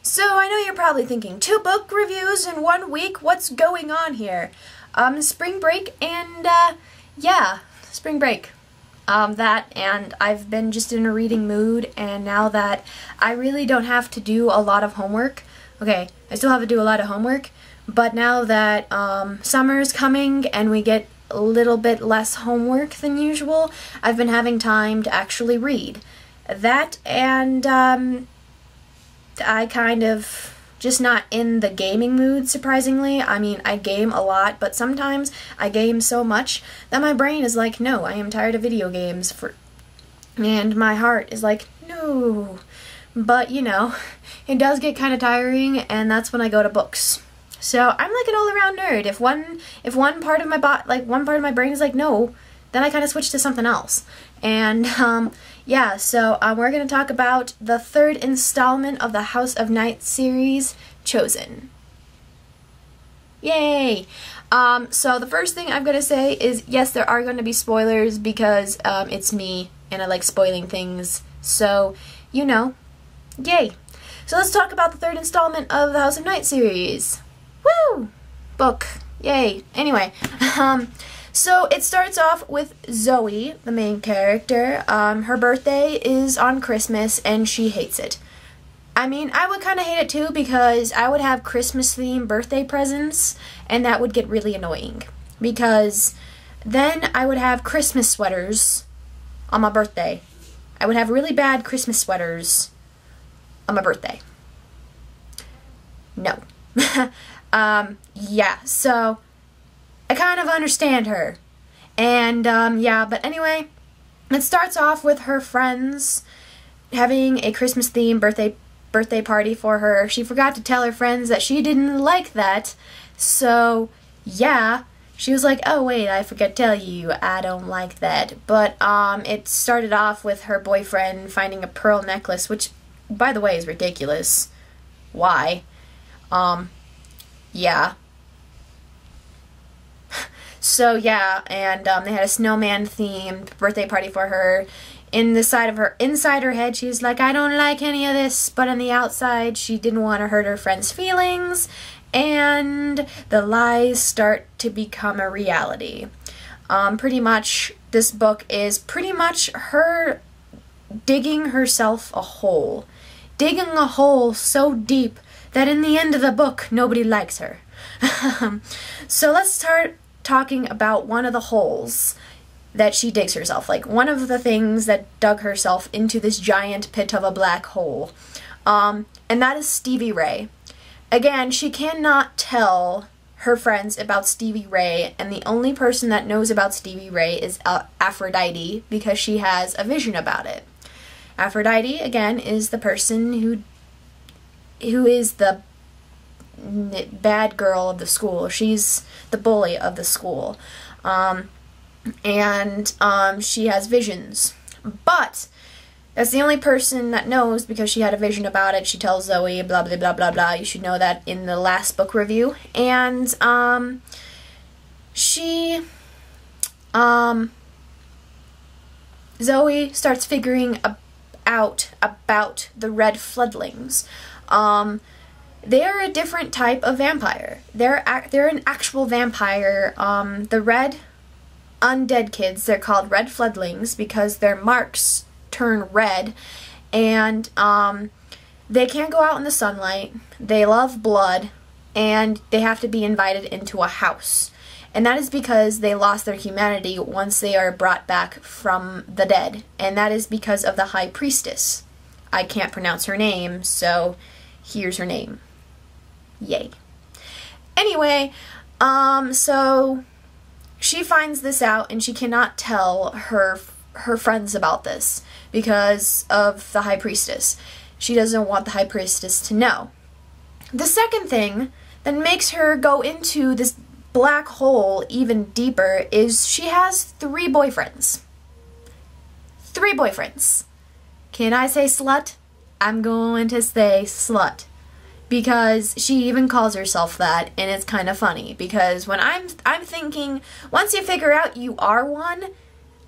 So I know you're probably thinking, 2 book reviews in 1 week? What's going on here? Spring break and, yeah, spring break. That, and I've been just in a reading mood, and now that I really don't have to do a lot of homework, okay, I still have to do a lot of homework, but now that, summer's coming and we get a little bit less homework than usual, I've been having time to actually read. That, and, I kind of just not in the gaming mood, surprisingly. I mean, I game a lot, but sometimes I game so much that my brain is like, no, I am tired of video games, and my heart is like, no. But, you know, it does get kind of tiring, and that's when I go to books. So I'm like an all-around nerd. If one part of my brain is like, no, then I kind of switch to something else. And, yeah, so we're going to talk about the 3rd installment of the House of Night series, Chosen. Yay! So the first thing I'm going to say is, yes, there are going to be spoilers because it's me and I like spoiling things. So, you know, yay! So let's talk about the 3rd installment of the House of Night series. Woo! Book. Yay. Anyway, so it starts off with Zoe, the main character. Her birthday is on Christmas, and she hates it. I mean, I would kind of hate it too, because I would have Christmas-themed birthday presents, and that would get really annoying. Because then I would have Christmas sweaters on my birthday. I would have really bad Christmas sweaters on my birthday. No. Yeah, so I kind of understand her. And, yeah, but anyway, it starts off with her friends having a Christmas-themed birthday party for her. She forgot to tell her friends that she didn't like that, so, yeah, she was like, oh, wait, I forgot to tell you, I don't like that. But, it started off with her boyfriend finding a pearl necklace, which, by the way, is ridiculous. Why? Yeah. So yeah, and they had a snowman-themed birthday party for her. Inside her head, she's like, I don't like any of this, but on the outside, she didn't want to hurt her friend's feelings, and the lies start to become a reality. Pretty much, this book is pretty much her digging herself a hole. Digging a hole so deep that in the end of the book, nobody likes her. So let's start talking about one of the holes that she digs herself. Like, one of the things that dug herself into this giant pit of a black hole. And that is Stevie Ray. Again, she cannot tell her friends about Stevie Ray, and the only person that knows about Stevie Ray is Aphrodite, because she has a vision about it. Aphrodite, again, is the person who is the bad girl of the school. She's the bully of the school. She has visions. But that's the only person that knows, because she had a vision about it. She tells Zoe, blah, blah, blah, blah, blah. You should know that in the last book review. And, Zoe starts figuring out about the red floodlings. They're a different type of vampire. They're an actual vampire. The red undead kids, they're called red floodlings because their marks turn red, and they can't go out in the sunlight. They love blood, and they have to be invited into a house. And that is because they lost their humanity once they are brought back from the dead. And that is because of the High Priestess. I can't pronounce her name, so here's her name. Yay. Anyway, so she finds this out, and she cannot tell her friends about this because of the High Priestess. She doesn't want the High Priestess to know. The second thing that makes her go into this black hole even deeper is she has 3 boyfriends. 3 boyfriends. Can I say slut? I'm going to say slut. Because she even calls herself that, and it's kind of funny. Because when I'm thinking, once you figure out you are one,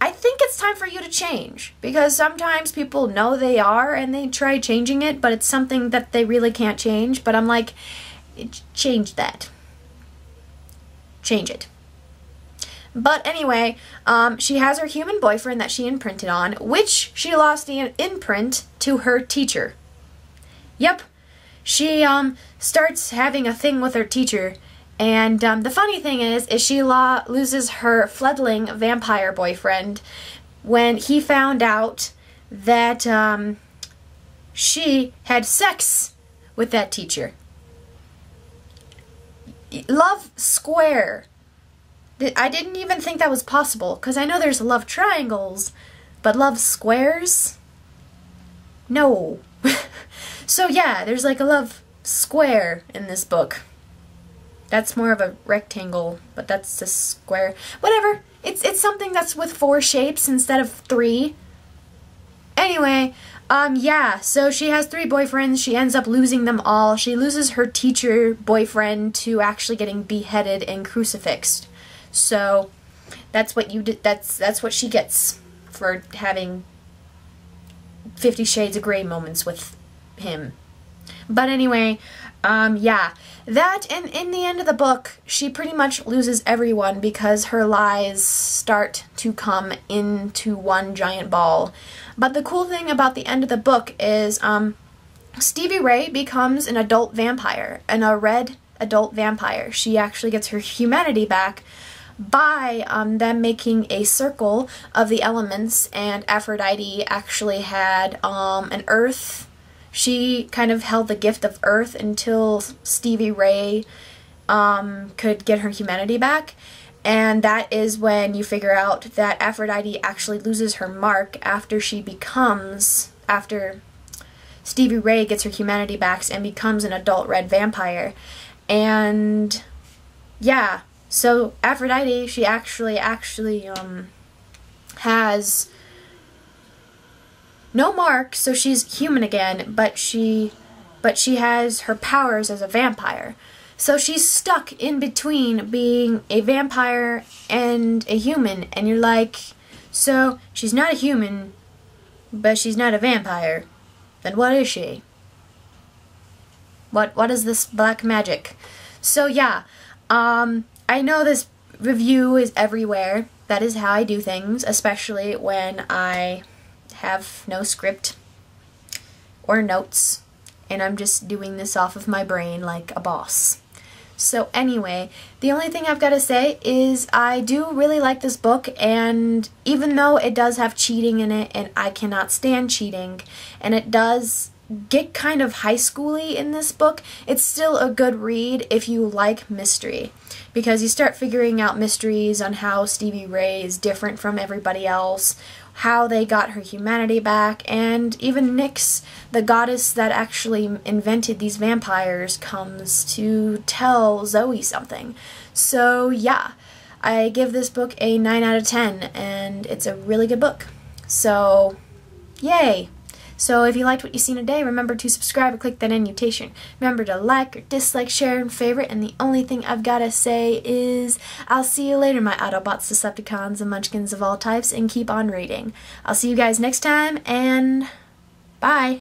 I think it's time for you to change, because sometimes people know they are and they try changing it, but it's something that they really can't change. But I'm like, change that. Change it. But anyway, she has her human boyfriend that she imprinted on, which she lost the imprint to her teacher. Yep. She starts having a thing with her teacher, and the funny thing is she loses her fledgling vampire boyfriend when he found out that she had sex with that teacher. Love square. I didn't even think that was possible, because I know there's love triangles, but love squares? No. So yeah, there's like a love square in this book. That's more of a rectangle, but that's a square. Whatever. It's something that's with 4 shapes instead of 3. Anyway, yeah, so she has 3 boyfriends. She ends up losing them all. She loses her teacher boyfriend to actually getting beheaded and crucifixed. So that's what you did. That's what she gets for having 50 Shades of Grey moments with him. But anyway, yeah, that, and in the end of the book, she pretty much loses everyone because her lies start to come into one giant ball. But the cool thing about the end of the book is Stevie Ray becomes an adult vampire, and a red adult vampire. She actually gets her humanity back by them making a circle of the elements, and Aphrodite actually had an earth. She kind of held the gift of earth until Stevie Ray could get her humanity back. And that is when you figure out that Aphrodite actually loses her mark after Stevie Ray gets her humanity back and becomes an adult red vampire. And yeah, so Aphrodite, she actually has no mark, so she's human again, but she has her powers as a vampire. So she's stuck in between being a vampire and a human, and you're like, so she's not a human, but she's not a vampire. Then what is she? What is this black magic? So yeah, I know this review is everywhere. That is how I do things, especially when I have no script or notes, and I'm just doing this off of my brain like a boss. So anyway, the only thing I've got to say is I do really like this book, and even though it does have cheating in it, and I cannot stand cheating, and it does get kind of high schooly in this book, it's still a good read if you like mystery, because you start figuring out mysteries on how Stevie Ray is different from everybody else, how they got her humanity back, and even Nyx, the goddess that actually invented these vampires, comes to tell Zoe something. So yeah, I give this book a 9 out of 10, and it's a really good book. So, yay! So if you liked what you've seen today, remember to subscribe and click that annotation. Remember to like or dislike, share, and favorite. And the only thing I've got to say is I'll see you later, my Autobots, Decepticons, and Munchkins of all types, and keep on reading. I'll see you guys next time, and bye!